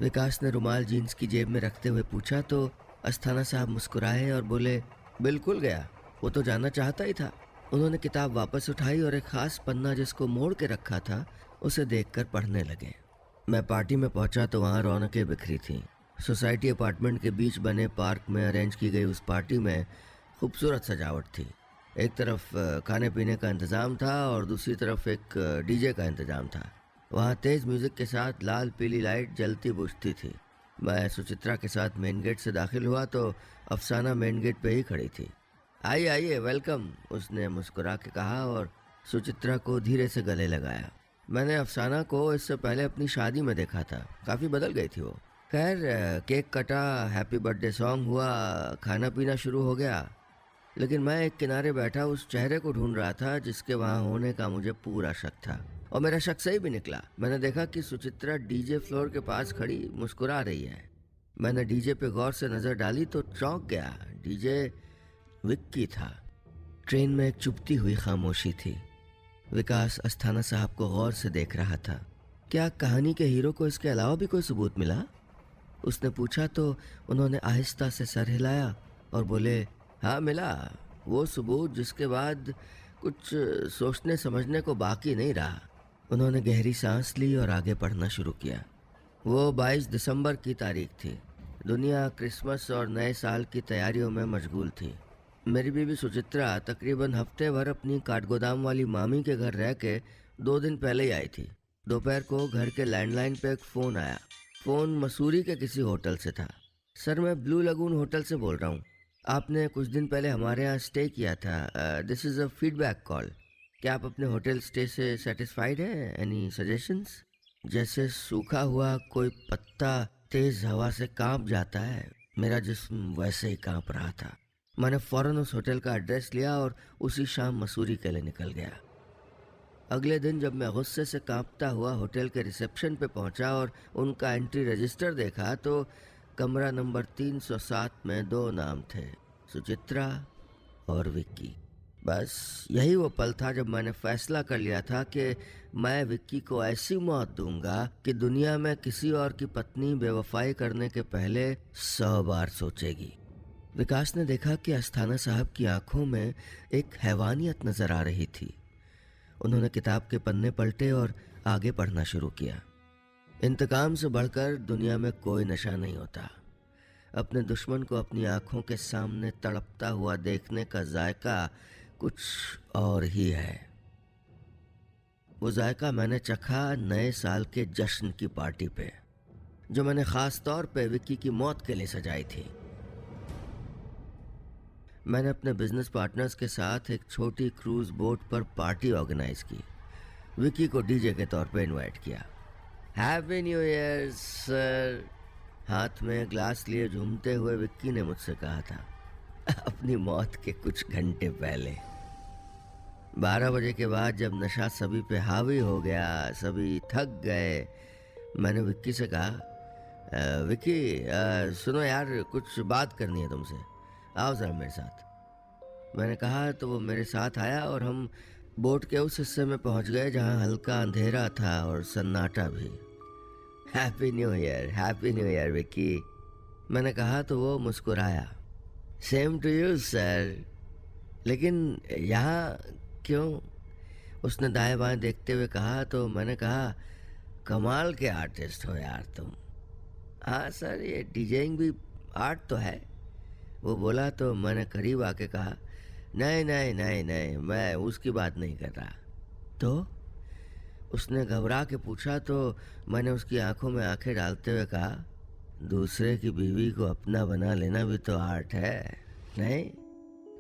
विकास ने रुमाल जीन्स की जेब में रखते हुए पूछा तो अस्थाना साहब मुस्कुराए और बोले, बिल्कुल गया, वो तो जानना चाहता ही था। उन्होंने किताब वापस उठाई और एक खास पन्ना जिसको मोड़ के रखा था उसे देखकर पढ़ने लगे। मैं पार्टी में पहुंचा तो वहाँ रौनकें बिखरी थीं। सोसाइटी अपार्टमेंट के बीच बने पार्क में अरेंज की गई उस पार्टी में खूबसूरत सजावट थी। एक तरफ खाने पीने का इंतज़ाम था और दूसरी तरफ एक डीजे का इंतज़ाम था। वहाँ तेज़ म्यूज़िक के साथ लाल पीली लाइट जलती बुझती थी। मैं सुचित्रा के साथ मेन गेट से दाखिल हुआ तो अफसाना मेन गेट पे ही खड़ी थी। आइए आइए, वेलकम, उसने मुस्कुरा के कहा और सुचित्रा को धीरे से गले लगाया। मैंने अफसाना को इससे पहले अपनी शादी में देखा था, काफ़ी बदल गई थी वो। खैर, केक कटा, हैप्पी बर्थडे सॉन्ग हुआ, खाना पीना शुरू हो गया, लेकिन मैं एक किनारे बैठा उस चेहरे को ढूंढ रहा था जिसके वहाँ होने का मुझे पूरा शक था। और मेरा शक सही भी निकला। मैंने देखा कि सुचित्रा डीजे फ्लोर के पास खड़ी मुस्कुरा रही है। मैंने डीजे पे गौर से नज़र डाली तो चौंक गया। डीजे विक्की था। ट्रेन में एक चुभती हुई खामोशी थी। विकास अस्थाना साहब को गौर से देख रहा था। क्या कहानी के हीरो को इसके अलावा भी कोई सबूत मिला? उसने पूछा तो उन्होंने आहिस्ता से सर हिलाया और बोले, हाँ मिला, वो सबूत जिसके बाद कुछ सोचने समझने को बाकी नहीं रहा। उन्होंने गहरी सांस ली और आगे पढ़ना शुरू किया। वो 22 दिसंबर की तारीख थी। दुनिया क्रिसमस और नए साल की तैयारियों में मशगूल थी। मेरी बीवी सुचित्रा तकरीबन हफ्ते भर अपनी काठगोदाम वाली मामी के घर रह के 2 दिन पहले ही आई थी। दोपहर को घर के लैंडलाइन पे एक फ़ोन आया। फ़ोन मसूरी के किसी होटल से था। सर, मैं ब्लू लगून होटल से बोल रहा हूँ। आपने कुछ दिन पहले हमारे यहाँ स्टे किया था। This is a feedback call. क्या आप अपने होटल स्टे से सेटिस्फाइड हैं? Any suggestions? जैसे सूखा हुआ कोई पत्ता तेज हवा से कांप जाता है, मेरा जिस्म वैसे ही कांप रहा था। मैंने फौरन उस होटल का एड्रेस लिया और उसी शाम मसूरी के लिए निकल गया। अगले दिन जब मैं गुस्से से कांपता हुआ होटल के रिसेप्शन पे पहुंचा और उनका एंट्री रजिस्टर देखा तो कमरा नंबर 307 में 2 नाम थे, सुचित्रा और विक्की। बस यही वो पल था जब मैंने फैसला कर लिया था कि मैं विक्की को ऐसी मौत दूंगा कि दुनिया में किसी और की पत्नी बेवफाई करने के पहले 100 बार सोचेगी। विकास ने देखा कि अस्थाना साहब की आंखों में एक हैवानियत नजर आ रही थी। उन्होंने किताब के पन्ने पलटे और आगे पढ़ना शुरू किया। इंतकाम से बढ़कर दुनिया में कोई नशा नहीं होता। अपने दुश्मन को अपनी आंखों के सामने तड़पता हुआ देखने का जायका कुछ और ही है। वो जायका मैंने चखा नए साल के जश्न की पार्टी पे, जो मैंने खास तौर पे विक्की की मौत के लिए सजाई थी। मैंने अपने बिजनेस पार्टनर्स के साथ एक छोटी क्रूज बोट पर पार्टी ऑर्गेनाइज की। विक्की को डीजे के तौर पे इनवाइट किया। हैप्पी न्यू ईयर सर, हाथ में ग्लास लिए झूमते हुए विक्की ने मुझसे कहा था, अपनी मौत के कुछ घंटे पहले। 12 बजे के बाद जब नशा सभी पे हावी हो गया, सभी थक गए, मैंने विक्की से कहा, विक्की सुनो यार, कुछ बात करनी है तुमसे, आओ ज़रा मेरे साथ। मैंने कहा तो वो मेरे साथ आया और हम बोट के उस हिस्से में पहुंच गए जहां हल्का अंधेरा था और सन्नाटा भी। Happy new year Vicky. मैंने कहा तो वो मुस्कुराया। Same to you sir. लेकिन यहाँ क्यों? उसने दाएं बाएं देखते हुए कहा तो मैंने कहा, कमाल के आर्टिस्ट हो यार तुम। हाँ सर, ये डीजेइंग भी आर्ट तो है। वो बोला तो मैंने करीब आके कहा, नहीं नहीं नहीं नहीं, मैं उसकी बात नहीं कर रहा। तो उसने घबरा के पूछा तो मैंने उसकी आंखों में आंखें डालते हुए कहा, दूसरे की बीवी को अपना बना लेना भी तो आर्ट है, नहीं?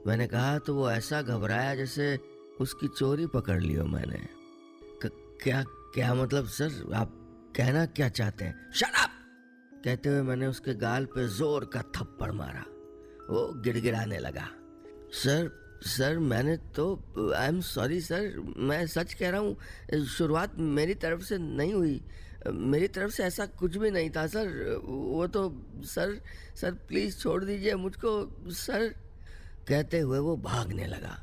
मैंने कहा तो वो ऐसा घबराया जैसे उसकी चोरी पकड़ ली हो मैंने। क्या क्या मतलब सर, आप कहना क्या चाहते हैं? Shut up! कहते हुए मैंने उसके गाल पे जोर का थप्पड़ मारा। वो गिड़गिड़ाने लगा। सर मैंने तो, आई एम सॉरी सर, मैं सच कह रहा हूँ, शुरुआत मेरी तरफ से नहीं हुई। मेरी तरफ से ऐसा कुछ भी नहीं था सर। वो तो सर प्लीज़ छोड़ दीजिए मुझको सर। कहते हुए वो भागने लगा।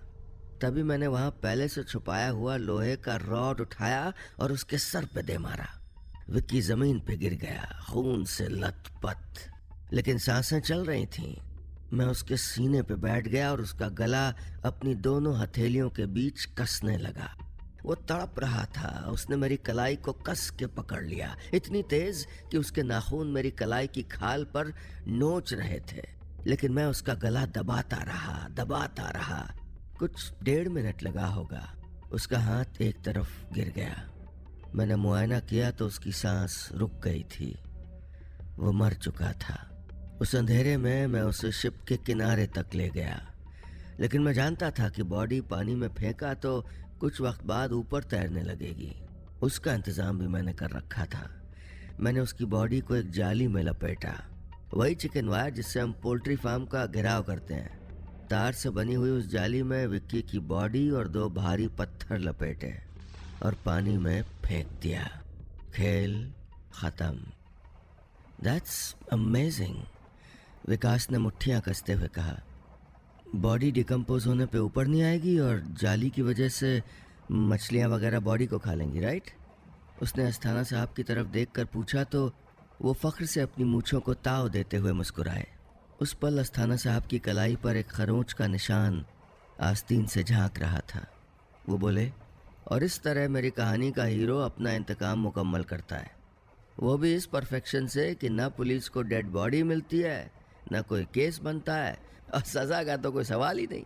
तभी मैंने वहाँ पहले से छुपाया हुआ लोहे का रॉड उठाया और उसके सर पे दे मारा। विक्की जमीन पे गिर गया, खून से लथपथ, लेकिन सांसें चल रही थीं। मैं उसके सीने पे बैठ गया और उसका गला अपनी दोनों हथेलियों के बीच कसने लगा। वो तड़प रहा था। उसने मेरी कलाई को कस के पकड़ लिया, इतनी तेज कि उसके नाखून मेरी कलाई की खाल पर नोच रहे थे, लेकिन मैं उसका गला दबाता रहा। कुछ 1.5 मिनट लगा होगा। उसका हाथ एक तरफ गिर गया। मैंने मुआयना किया तो उसकी सांस रुक गई थी। वो मर चुका था। उस अंधेरे में मैं उसे शिप के किनारे तक ले गया, लेकिन मैं जानता था कि बॉडी पानी में फेंका तो कुछ वक्त बाद ऊपर तैरने लगेगी। उसका इंतजाम भी मैंने कर रखा था। मैंने उसकी बॉडी को एक जाली में लपेटा, वही चिकन वायर जिससे हम पोल्ट्री फार्म का घेराव करते हैं। तार से बनी हुई उस जाली में विक्की की बॉडी और 2 भारी पत्थर लपेटे और पानी में फेंक दिया। खेल खत्म। दैट्स अमेजिंग, विकास ने मुट्ठियां कसते हुए कहा। बॉडी डिकम्पोज होने पे ऊपर नहीं आएगी और जाली की वजह से मछलियां वगैरह बॉडी को खा लेंगी, राइट? उसने अस्थाना साहब की तरफ देखकर पूछा तो वो फख्र से अपनी मूंछों को ताव देते हुए मुस्कुराए। उस पल अस्थाना साहब की कलाई पर एक खरोंच का निशान आस्तीन से झांक रहा था। वो बोले, और इस तरह मेरी कहानी का हीरो अपना इंतकाम मुकम्मल करता है, वो भी इस परफेक्शन से कि ना पुलिस को डेड बॉडी मिलती है, ना कोई केस बनता है, और सज़ा का तो कोई सवाल ही नहीं।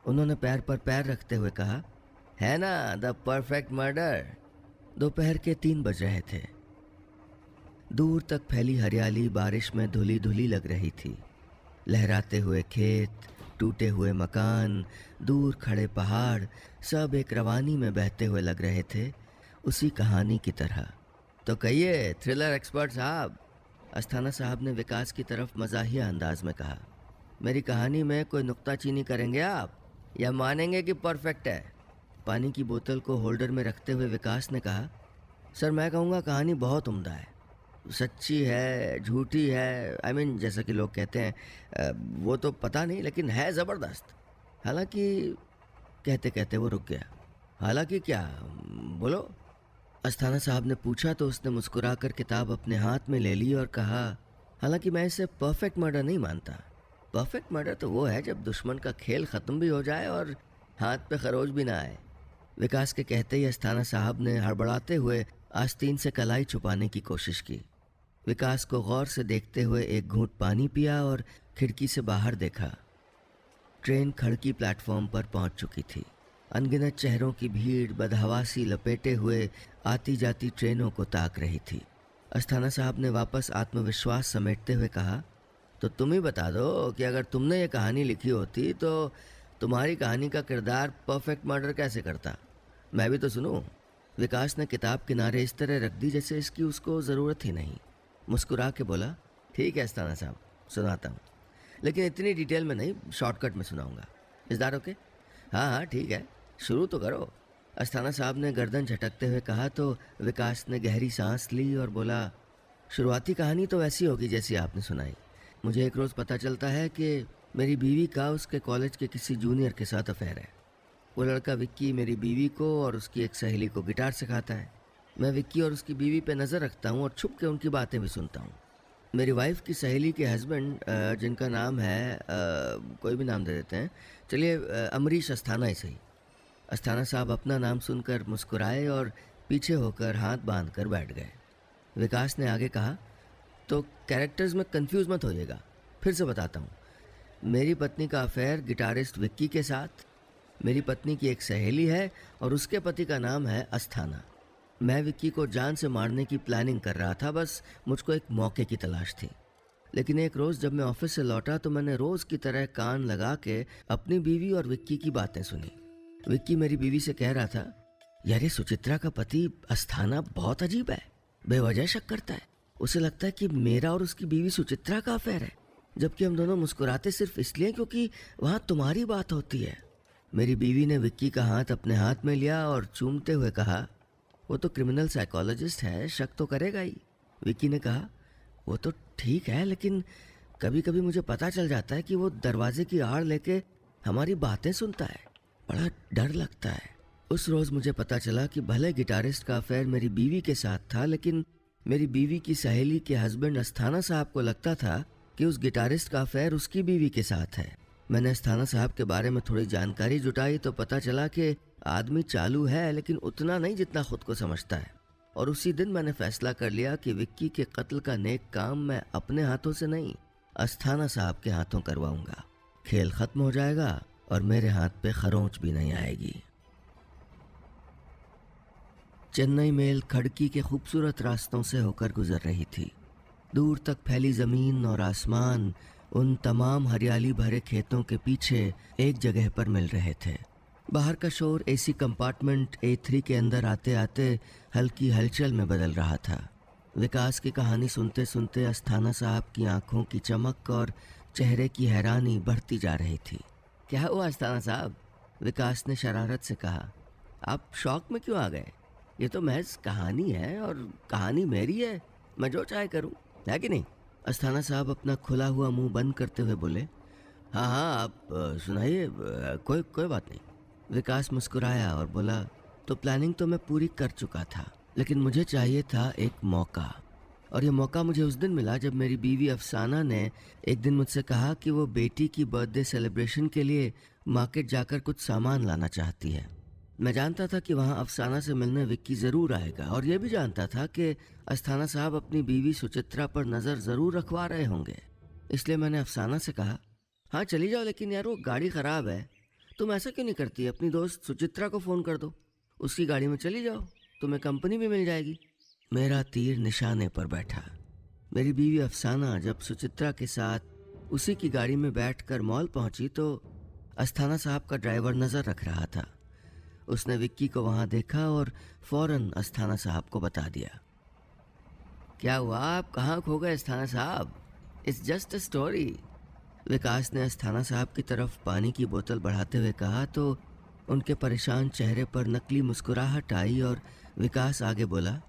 उन्होंने पैर पर पैर रखते हुए कहा, है ना द परफेक्ट मर्डर। दोपहर के 3 बज रहे थे। दूर तक फैली हरियाली बारिश में धुली धुली लग रही थी। लहराते हुए खेत, टूटे हुए मकान, दूर खड़े पहाड़, सब एक रवानी में बहते हुए लग रहे थे, उसी कहानी की तरह। तो कहिए थ्रिलर एक्सपर्ट साहब, अस्थाना साहब ने विकास की तरफ मज़ाहिया अंदाज में कहा, मेरी कहानी में कोई नुक्ताचीनी करेंगे आप या मानेंगे कि परफेक्ट है? पानी की बोतल को होल्डर में रखते हुए विकास ने कहा, सर मैं कहूँगा कहानी बहुत उम्दा है, सच्ची है, झूठी है, आई मीन जैसा कि लोग कहते हैं, वो तो पता नहीं, लेकिन है ज़बरदस्त। हालांकि कहते कहते वो रुक गया। हालांकि क्या? बोलो, अस्थाना साहब ने पूछा तो उसने मुस्कुराकर किताब अपने हाथ में ले ली और कहा, हालांकि मैं इसे परफेक्ट मर्डर नहीं मानता। परफेक्ट मर्डर तो वो है जब दुश्मन का खेल ख़त्म भी हो जाए और हाथ पे खरोच भी ना आए। विकास के कहते ही अस्थाना साहब ने हड़बड़ाते हुए आस्तीन से कलाई छुपाने की कोशिश की। विकास को गौर से देखते हुए एक घूंट पानी पिया और खिड़की से बाहर देखा। ट्रेन खड़की प्लेटफॉर्म पर पहुंच चुकी थी। अनगिनत चेहरों की भीड़ बदहवासी लपेटे हुए आती जाती ट्रेनों को ताक रही थी। अस्थाना साहब ने वापस आत्मविश्वास समेटते हुए कहा, तो तुम ही बता दो कि अगर तुमने ये कहानी लिखी होती तो तुम्हारी कहानी का किरदार परफेक्ट मर्डर कैसे करता? मैं भी तो सुनूं। विकास ने किताब किनारे इस तरह रख दी जैसे इसकी उसको ज़रूरत ही नहीं। मुस्कुरा के बोला, ठीक है अस्थाना साहब, सुनाता हूँ, लेकिन इतनी डिटेल में नहीं, शॉर्टकट में सुनाऊंगा। इस दार ओके? हाँ ठीक है, शुरू तो करो। अस्थाना साहब ने गर्दन झटकते हुए कहा तो विकास ने गहरी सांस ली और बोला, शुरुआती कहानी तो वैसी होगी जैसी आपने सुनाई। मुझे एक रोज़ पता चलता है कि मेरी बीवी का उसके कॉलेज के किसी जूनियर के साथ अफेयर है। वो लड़का विक्की मेरी बीवी को और उसकी एक सहेली को गिटार सिखाता है। मैं विक्की और उसकी बीवी पे नज़र रखता हूँ और छुप के उनकी बातें भी सुनता हूँ। मेरी वाइफ की सहेली के हस्बैंड, जिनका नाम है, कोई भी नाम दे देते हैं, चलिए अमरीश अस्थाना ही सही। अस्थाना साहब अपना नाम सुनकर मुस्कुराए और पीछे होकर हाथ बांध कर बैठ गए। विकास ने आगे कहा, तो कैरेक्टर्स में कंफ्यूज मत होइएगा, फिर से बताता हूँ। मेरी पत्नी का अफेयर गिटारिस्ट विक्की के साथ, मेरी पत्नी की एक सहेली है और उसके पति का नाम है अस्थाना। मैं विक्की को जान से मारने की प्लानिंग कर रहा था, बस मुझको एक मौके की तलाश थी। लेकिन एक रोज़ जब मैं ऑफिस से लौटा तो मैंने रोज़ की तरह कान लगा के अपनी बीवी और विक्की की बातें सुनी। विक्की मेरी बीवी से कह रहा था, यार ये सुचित्रा का पति अस्थाना बहुत अजीब है, बेवजह शक करता है। उसे लगता है कि मेरा और उसकी बीवी सुचित्रा का अफेयर है, जबकि हम दोनों मुस्कुराते सिर्फ इसलिए क्योंकि वहाँ तुम्हारी बात होती है। मेरी बीवी ने विक्की का हाथ अपने हाथ में लिया और चूमते हुए कहा, वो तो क्रिमिनल साइकोलॉजिस्ट है, शक तो करेगा ही। विक्की ने कहा, वो तो ठीक है, लेकिन कभी कभी मुझे पता चल जाता है कि वो दरवाजे की आड़ लेके हमारी बातें सुनता है, बड़ा डर लगता है। उस रोज़ मुझे पता चला कि भले गिटारिस्ट का अफेयर मेरी बीवी के साथ था, लेकिन मेरी बीवी की सहेली के हस्बैंड अस्थाना साहब को लगता था कि उस गिटारिस्ट का अफेयर उसकी बीवी के साथ है। मैंने अस्थाना साहब के बारे में थोड़ी जानकारी जुटाई तो पता चला कि आदमी चालू है, लेकिन उतना नहीं जितना खुद को समझता है। और उसी दिन मैंने फैसला कर लिया कि विक्की के कत्ल का नेक काम मैं अपने हाथों से नहीं, अस्थाना साहब के हाथों करवाऊंगा। खेल खत्म हो जाएगा और मेरे हाथ पे खरोंच भी नहीं आएगी। चेन्नई मेल खड़की के खूबसूरत रास्तों से होकर गुजर रही थी। दूर तक फैली जमीन और आसमान उन तमाम हरियाली भरे खेतों के पीछे एक जगह पर मिल रहे थे। बाहर का शोर एसी कंपार्टमेंट A3 के अंदर आते आते हल्की हलचल में बदल रहा था। विकास की कहानी सुनते सुनते अस्थाना साहब की आंखों की चमक और चेहरे की हैरानी बढ़ती जा रही थी। क्या हुआ अस्थाना साहब? विकास ने शरारत से कहा। आप शौक में क्यों आ गए? ये तो महज कहानी है और कहानी मेरी है, मैं जो चाहे करूं, है कि नहीं? अस्थाना साहब अपना खुला हुआ मुंह बंद करते हुए बोले, हाँ हाँ आप सुनाइए, कोई बात नहीं। विकास मुस्कुराया और बोला, तो प्लानिंग तो मैं पूरी कर चुका था, लेकिन मुझे चाहिए था एक मौका। और ये मौका मुझे उस दिन मिला जब मेरी बीवी अफसाना ने एक दिन मुझसे कहा कि वो बेटी की बर्थडे सेलिब्रेशन के लिए मार्केट जाकर कुछ सामान लाना चाहती है। मैं जानता था कि वहाँ अफसाना से मिलने विक्की ज़रूर आएगा, और यह भी जानता था कि अस्थाना साहब अपनी बीवी सुचित्रा पर नज़र ज़रूर रखवा रहे होंगे। इसलिए मैंने अफसाना से कहा, हाँ चली जाओ, लेकिन यार वो गाड़ी ख़राब है, तुम ऐसा क्यों नहीं करती, अपनी दोस्त सुचित्रा को फ़ोन कर दो, उसकी गाड़ी में चली जाओ, तुम्हें कंपनी भी मिल जाएगी। मेरा तीर निशाने पर बैठा। मेरी बीवी अफसाना जब सुचित्रा के साथ उसी की गाड़ी में बैठकर मॉल पहुंची तो अस्थाना साहब का ड्राइवर नज़र रख रहा था। उसने विक्की को वहां देखा और फौरन अस्थाना साहब को बता दिया। क्या हुआ, आप कहाँ खो गए अस्थाना साहब? It's just a story. Vikas ने अस्थाना साहब की तरफ पानी की बोतल बढ़ाते हुए कहा तो उनके परेशान चेहरे पर नकली मुस्कुराहट आई और विकास आगे बोला,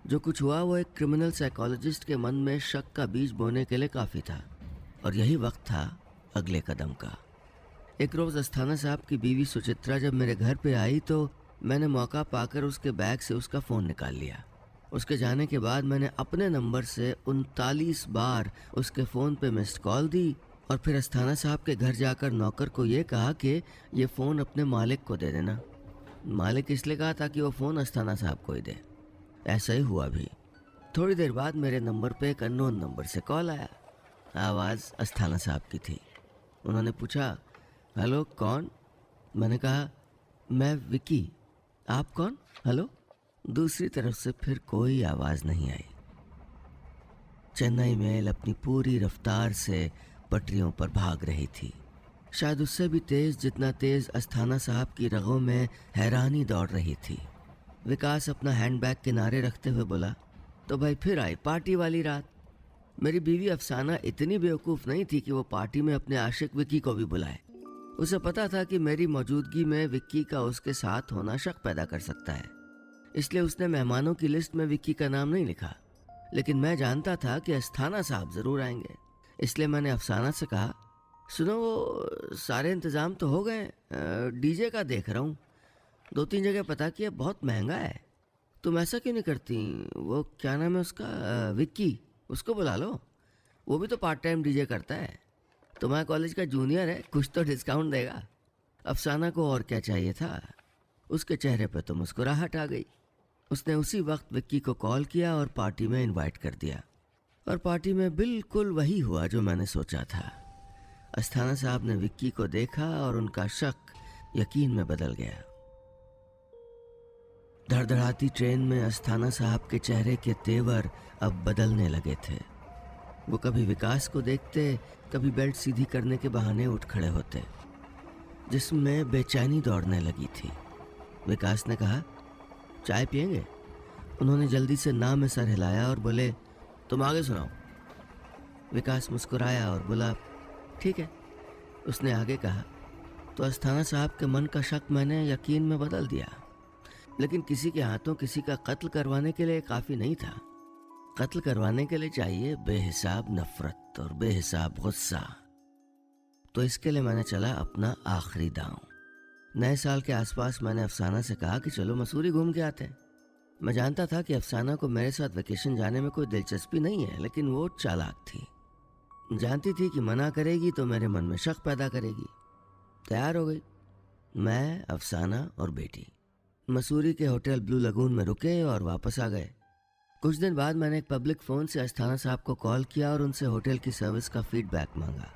जो कुछ हुआ वो एक क्रिमिनल साइकोलॉजिस्ट के मन में शक का बीज बोने के लिए काफ़ी था, और यही वक्त था अगले कदम का। एक रोज़ अस्थाना साहब की बीवी सुचित्रा जब मेरे घर पे आई तो मैंने मौका पाकर उसके बैग से उसका फ़ोन निकाल लिया। उसके जाने के बाद मैंने अपने नंबर से 39 बार उसके फ़ोन पे मिस्ड कॉल दी और फिर अस्थाना साहब के घर जाकर नौकर को ये कहा कि ये फ़ोन अपने मालिक को दे देना। मालिक इसलिए कहा ताकि वो फ़ोन अस्थाना साहब को ही दे। ऐसा ही हुआ भी। थोड़ी देर बाद मेरे नंबर पे एक अननोन नंबर से कॉल आया। आवाज़ अस्थाना साहब की थी। उन्होंने पूछा, हेलो कौन? मैंने कहा, मैं विक्की। आप कौन? हेलो। दूसरी तरफ से फिर कोई आवाज़ नहीं आई। चेन्नई मेल अपनी पूरी रफ्तार से पटरियों पर भाग रही थी, शायद उससे भी तेज़ जितना तेज़ अस्थाना साहब की रगों में हैरानी दौड़ रही थी। विकास अपना हैंडबैग किनारे रखते हुए बोला, तो भाई फिर आई पार्टी वाली रात। मेरी बीवी अफसाना इतनी बेवकूफ़ नहीं थी कि वो पार्टी में अपने आशिक विक्की को भी बुलाए। उसे पता था कि मेरी मौजूदगी में विक्की का उसके साथ होना शक पैदा कर सकता है, इसलिए उसने मेहमानों की लिस्ट में विक्की का नाम नहीं लिखा। लेकिन मैं जानता था कि अस्थाना साहब ज़रूर आएंगे, इसलिए मैंने अफसाना से कहा, सुनो वो सारे इंतज़ाम तो हो गए, डीजे का देख रहा हूँ, 2-3 जगह पता किया, बहुत महंगा है। तुम ऐसा क्यों नहीं करती, वो क्या नाम है उसका, विक्की, उसको बुला लो, वो भी तो पार्ट टाइम डीजे करता है। तुम्हारे कॉलेज का जूनियर है, कुछ तो डिस्काउंट देगा। अफसाना को और क्या चाहिए था। उसके चेहरे पर तो मुस्कुराहट आ गई। उसने उसी वक्त विक्की को कॉल किया और पार्टी में इनवाइट कर दिया। और पार्टी में बिल्कुल वही हुआ जो मैंने सोचा था। अस्थाना साहब ने विक्की को देखा और उनका शक यकीन में बदल गया। धड़धड़ाती ट्रेन में अस्थाना साहब के चेहरे के तेवर अब बदलने लगे थे। वो कभी विकास को देखते, कभी बेल्ट सीधी करने के बहाने उठ खड़े होते। जिसमें बेचैनी दौड़ने लगी थी। विकास ने कहा, चाय पिएंगे? उन्होंने जल्दी से ना में सर हिलाया और बोले, तुम आगे सुनाओ। विकास मुस्कुराया और बोला, ठीक है। उसने आगे कहा, तो अस्थाना साहब के मन का शक मैंने यकीन में बदल दिया। लेकिन किसी के हाथों किसी का कत्ल करवाने के लिए काफ़ी नहीं था। कत्ल करवाने के लिए चाहिए बेहिसाब नफरत और बेहिसाब गुस्सा। तो इसके लिए मैंने चला अपना आखिरी दांव। नए साल के आसपास मैंने अफसाना से कहा कि चलो मसूरी घूम के आते हैं। मैं जानता था कि अफसाना को मेरे साथ वेकेशन जाने में कोई दिलचस्पी नहीं है, लेकिन वो चालाक थी। जानती थी कि मना करेगी तो मेरे मन में शक पैदा करेगी। तैयार हो गई। मैं, अफसाना और बेटी मसूरी के होटल ब्लू लगून में रुके और वापस आ गए। कुछ दिन बाद मैंने एक पब्लिक फ़ोन से अस्थाना साहब को कॉल किया और उनसे होटल की सर्विस का फीडबैक मांगा।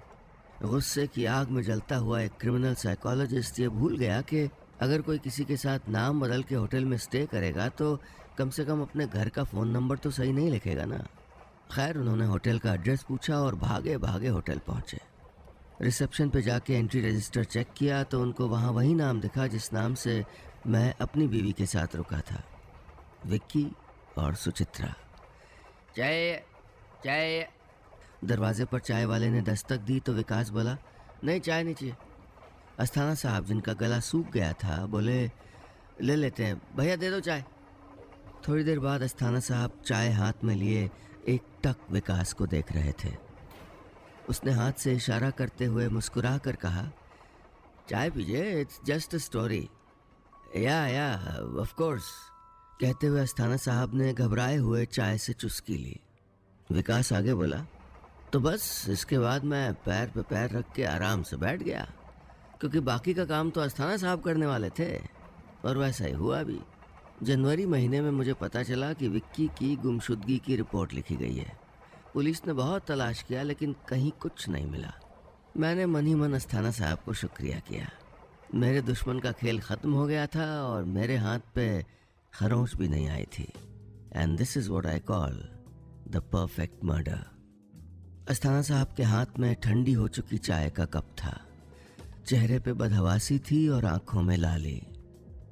गुस्से की आग में जलता हुआ एक क्रिमिनल साइकोलॉजिस्ट ये भूल गया कि अगर कोई किसी के साथ नाम बदल के होटल में स्टे करेगा तो कम से कम अपने घर का फ़ोन नंबर तो सही नहीं लिखेगा ना। खैर, उन्होंने होटल का एड्रेस पूछा और भागे भागे होटल पहुंचे। रिसेप्शन पे जाके एंट्री रजिस्टर चेक किया तो उनको वहाँ वही नाम दिखा जिस नाम से मैं अपनी बीवी के साथ रुका था, विक्की और सुचित्रा। चाय चाय। दरवाजे पर चाय वाले ने दस्तक दी तो विकास बोला, नहीं चाय नहीं चाहिए। अस्थाना साहब, जिनका गला सूख गया था, बोले, ले लेते हैं भैया, दे दो चाय। थोड़ी देर बाद अस्थाना साहब चाय हाथ में लिए एक टक विकास को देख रहे थे। उसने हाथ से इशारा करते हुए मुस्कुरा कर कहा, चाय पीजिए, इट्स जस्ट अ स्टोरी। या ऑफ कोर्स। कहते हुए अस्थाना साहब ने घबराए हुए चाय से चुस्की ली। विकास आगे बोला, तो बस इसके बाद मैं पैर पे पैर रख के आराम से बैठ गया, क्योंकि बाकी का काम तो अस्थाना साहब करने वाले थे। और वैसा ही हुआ भी। जनवरी महीने में मुझे पता चला कि विक्की की गुमशुदगी की रिपोर्ट लिखी गई है। पुलिस ने बहुत तलाश किया लेकिन कहीं कुछ नहीं मिला। मैंने मन ही मन अस्थाना साहब को शुक्रिया किया। मेरे दुश्मन का खेल ख़त्म हो गया था और मेरे हाथ पे खरोंच भी नहीं आई थी। And this is what I call the perfect murder. Asthana साहब के हाथ में ठंडी हो चुकी चाय का कप था। चेहरे पे बदहवासी थी और आंखों में लाली।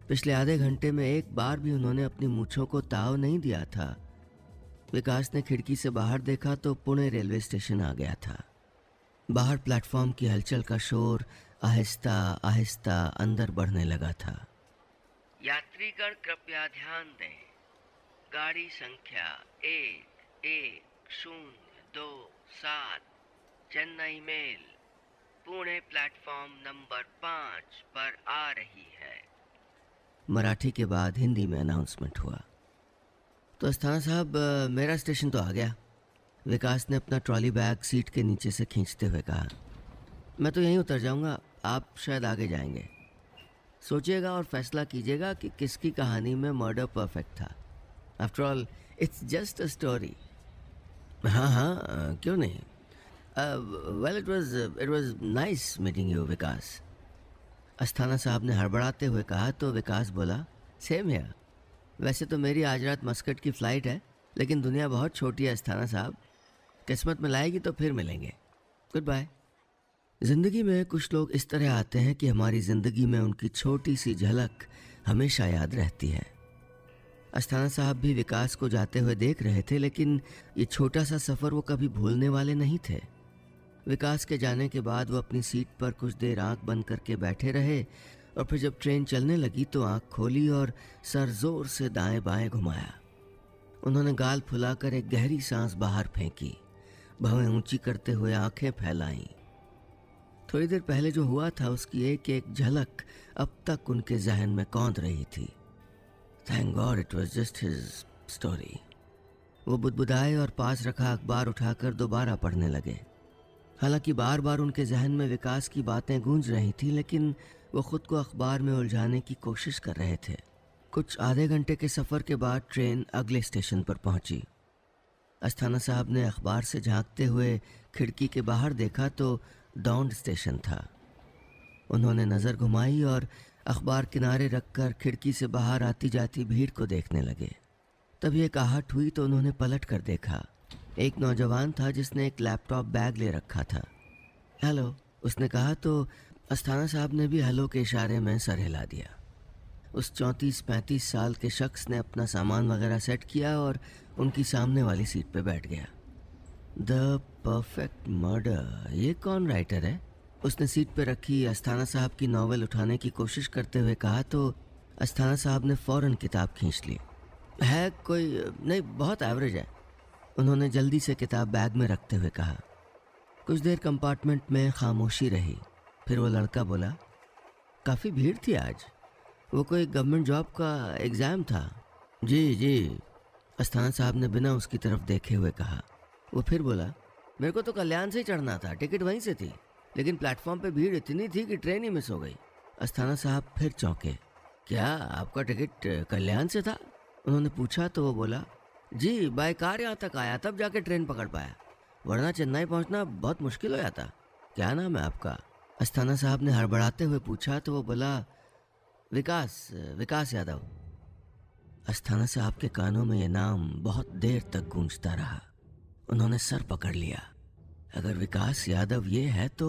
पिछले आधे घंटे में एक बार भी उन्होंने अपनी मूंछों को ताव नहीं दिया था। विकास ने खिड़की से बाहर देखा तो पुणे रेलवे स्टेशन आ गया था। बाहर प्लेटफॉर्म की हलचल का शोर आहिस्ता आहिस्ता अंदर बढ़ने लगा था। यात्रीगण कृपया ध्यान दें। गाड़ी संख्या 1127 Chennai mail Pune platform number 5 पर आ रही है। मराठी के बाद हिंदी में अनाउंसमेंट हुआ। तो अस्थाना साहब, मेरा स्टेशन तो आ गया। विकास ने अपना ट्रॉली बैग सीट के नीचे से खींचते हुए कहा, मैं तो यहीं उतर जाऊंगा, आप शायद आगे जाएंगे। सोचिएगा और फैसला कीजिएगा कि किसकी कहानी में मर्डर परफेक्ट था। After all it's just a story. हाँ, क्यों नहीं। Well, it was nice meeting you Vikas. Asthana साहब ने हड़बड़ाते हुए कहा तो विकास बोला, सेम हियर। वैसे तो मेरी आज रात मस्कट की फ़्लाइट है, लेकिन दुनिया बहुत छोटी है अस्थाना साहब। किस्मत में लाएगी तो फिर मिलेंगे। Good bye. ज़िंदगी में कुछ लोग इस तरह आते हैं कि हमारी ज़िंदगी में उनकी छोटी सी झलक हमेशा याद रहती है। अस्थाना साहब भी विकास को जाते हुए देख रहे थे, लेकिन ये छोटा सा सफ़र वो कभी भूलने वाले नहीं थे। विकास के जाने के बाद वो अपनी सीट पर कुछ देर आंख बंद करके बैठे रहे और फिर जब ट्रेन चलने लगी तो आंख खोली और सर जोर से दाएं बाएं घुमाया। उन्होंने गाल फुलाकर एक गहरी सांस बाहर फेंकी, भवें ऊंची करते हुए आंखें फैलाईं। थोड़ी देर पहले जो हुआ था उसकी एक एक झलक अब तक उनके जहन में कौंध रही थी। Thank God it was just his story. वो बुदबुदाए और पास रखा अखबार उठाकर दोबारा पढ़ने लगे। हालांकि बार बार उनके जहन में विकास की बातें गूंज रही थी, लेकिन वो खुद को अखबार में उलझाने की कोशिश कर रहे थे। कुछ आधे घंटे के सफ़र के बाद ट्रेन अगले स्टेशन पर पहुंची। अस्थाना साहब ने अखबार से झांकते हुए खिड़की के बाहर देखा तो दौंड स्टेशन था। उन्होंने नज़र घुमाई और अखबार किनारे रखकर खिड़की से बाहर आती जाती भीड़ को देखने लगे। तभी एक आहट हुई तो उन्होंने पलट कर देखा। एक नौजवान था जिसने एक लैपटॉप बैग ले रखा था। हेलो, उसने कहा तो अस्थाना साहब ने भी हेलो के इशारे में सर हिला दिया। उस 34-35 साल के शख्स ने अपना सामान वगैरह सेट किया और उनकी सामने वाली सीट पे बैठ गया। द परफेक्ट मर्डर, ये कौन राइटर है? उसने सीट पे रखी अस्थाना साहब की नॉवेल उठाने की कोशिश करते हुए कहा तो अस्थाना साहब ने फ़ौरन किताब खींच ली। है कोई नहीं, बहुत एवरेज है, उन्होंने जल्दी से किताब बैग में रखते हुए कहा। कुछ देर कंपार्टमेंट में खामोशी रही। फिर वो लड़का बोला, काफ़ी भीड़ थी आज, वो कोई गवर्नमेंट जॉब का एग्ज़ाम था। जी जी, अस्थाना साहब ने बिना उसकी तरफ देखे हुए कहा। वो फिर बोला, मेरे को तो कल्याण से ही चढ़ना था, टिकट वहीं से थी, लेकिन प्लेटफॉर्म पे भीड़ इतनी थी कि ट्रेन ही मिस हो गई। अस्थाना साहब फिर चौंके। क्या आपका टिकट कल्याण से था? उन्होंने पूछा तो वो बोला, जी बाय कार यहाँ तक आया, तब जाके ट्रेन पकड़ पाया, वरना चेन्नई पहुँचना बहुत मुश्किल हो जाता। क्या नाम है आपका? अस्थाना साहब ने हड़बड़ाते हुए पूछा तो वो बोला, विकास यादव। अस्थाना साहब के कानों में यह नाम बहुत देर तक गूंजता रहा। उन्होंने सर पकड़ लिया। अगर विकास यादव ये है तो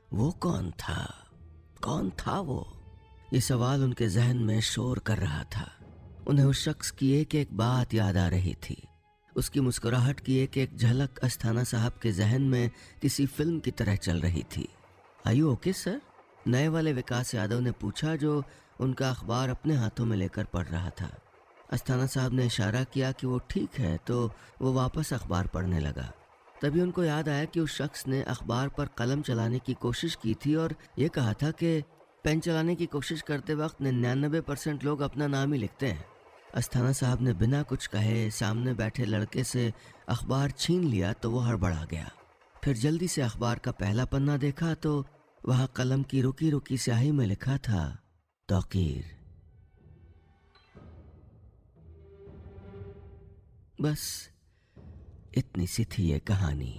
वो कौन था? कौन था वो? ये सवाल उनके जहन में शोर कर रहा था। उन्हें उस शख्स की एक एक बात याद आ रही थी। उसकी मुस्कुराहट की एक एक झलक अस्थाना साहब के जहन में किसी फिल्म की तरह चल रही थी। Are you okay sir? नए वाले विकास यादव ने पूछा, जो उनका अखबार अपने हाथों में लेकर पढ़ रहा था। अस्थाना साहब ने इशारा किया कि वो ठीक है तो वो वापस अखबार पढ़ने लगा। तभी उनको याद आया कि उस शख्स ने अखबार पर कलम चलाने की कोशिश की थी और ये कहा था कि पेन चलाने की कोशिश करते वक्त 99% लोग अपना नाम ही लिखते हैं। अस्थाना साहब ने बिना कुछ कहे सामने बैठे लड़के से अखबार छीन लिया तो वो हड़बड़ा गया। फिर जल्दी से अखबार का पहला पन्ना देखा तो वहाँ कलम की रुकी रुकी स्याही में लिखा था, तौकीर। बस इतनी सी थी ये कहानी।